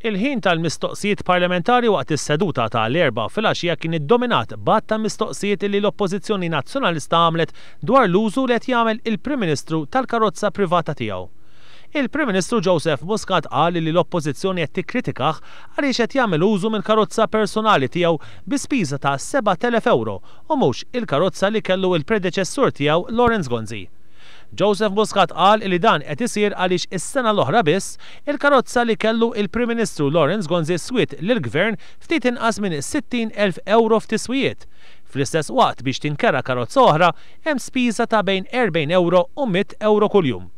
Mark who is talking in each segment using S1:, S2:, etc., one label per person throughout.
S1: Il-ħin tal-mistoqsijiet parlamentari waqt is-seduta tal-erba' filgħaxija kien iddominat b'għadd ta' mistoqsijiet li l-Oppożizzjoni Nazzjonalista għamlet dwar l-użu li qed jagħmel il-Prim Ministru tal-karozza privata tiegħu. Il-Prim Ministru Joseph Muscat qal li l-Oppożizzjoni qed tikkritikah għaliex qed jagħmel użu mill-karozza personali tiegħu bi spiża ta' 7,000 euro u mhux il-karozza li kellu il-predeċessur tiegħu Lawrence Gonzi. Joseph Muscat qal li dan qed isir għaliex is-sena l-oħra biss il-karozza li kellu il-Prim Ministru Lawrence Gonzi swiet lill-Gvern ftit inqas minn 60,000 euro f'tiswijiet. Fl-istess waqt biex tinkera karozza oħra hemm spiża ta' bejn 40 euro u 100 euro kuljum.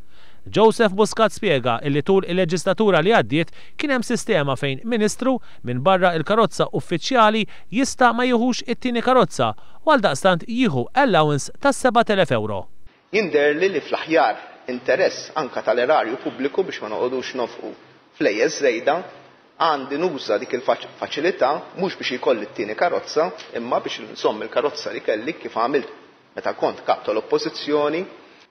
S1: Joseph Muscat spjega li tul il-leġislatura li għaddiet kien hemm sistema fejn Ministru minn barra il-karozza uffiċjali jista' ma jieħux it-tieni karozza u għaldaqstant jieħu allowance ta' 7,000 euro.
S2: Jinder li fl-aħjar interess anka tal-erarju pubbliku biex ma noqogħdux nofqu flejjeż żejda għandi nuża dik il-faċilità mhux biex ikolli t-tieni karozza imma biex insomm il-karozza li kelli kif għamilt meta kont kap tal-Oppożizzjoni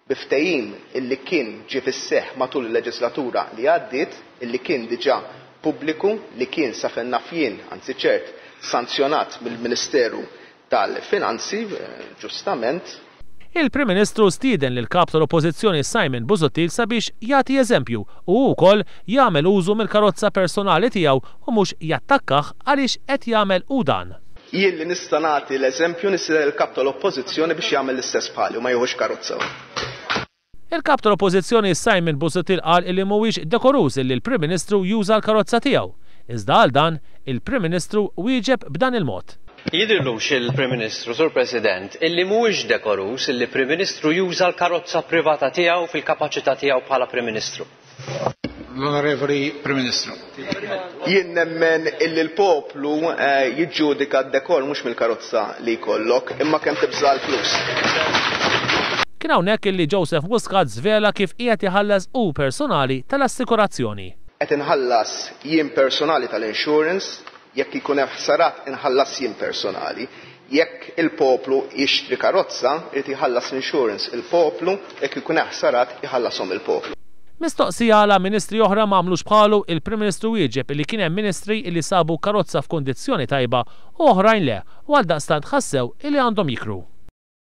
S2: biftehim illi kien ġie fis-seħħ matul il-leġislatura li għaddiet illi kien diġà pubbliku li kien sa fejn naf jien anzi ċert sanzjonat mill-Ministeru tal-Finanzi ġustament.
S1: Il-Prim Ministru stieden lil kap tal-Oppożizzjoni Simon Busuttil sabiex jagħti eżempju u wkoll jagħmel użu mill-karozza personali tiegħu u mhux jattakkah għaliex qed jagħmel u dan.
S2: Jien li nista' nagħti l-eżempju nisir il-kap tal-Oppożizzjoni biex jagħmel l-istess bħali u ma jieħux karozza.
S1: Il-kap tal-Oppożizzjoni Simon Busuttil qal li mhuwiex dekoruż li l-Prim Ministru juża l-karozza tiegħu. Iżda għal dan il-Prim Ministru wieġeb b'dan il-mod.
S3: Jidhirlux il-Prim Ministru, Sur President, illi mhuwiex dekorus illi Prim Ministru juża l-karozza privata tiegħu fil-kapaċità tiegħu bħala Prim Ministru.
S4: L-Onorevoli Prim Ministru.
S2: Jien nemmen illi l-poplu jiġġudika d-dekor mhux mill-karozza li jkollok imma kemm tibża l-flus.
S1: Kien hawnhekk illi Joseph Muscat żvela kif qiegħed iħallas hu personali tal-assikurazzjoni.
S2: Qed inħallas jien personali tal-insurance jekk ikun hemm ħsarat inħallas jien personali, jekk il-poplu jixtri karozza irid iħallas insurance il-poplu, jekk ikun hemm ħsarat iħallashom il-poplu.
S1: Mistoqsija għal ministri oħra m'għamlux bħalu il-Prim Ministru wieġeb li kien hemm ministri li sabu karozza f'kundizzjoni tajba u oħrajn le u għaldaqstant ħassew li għandhom jikru.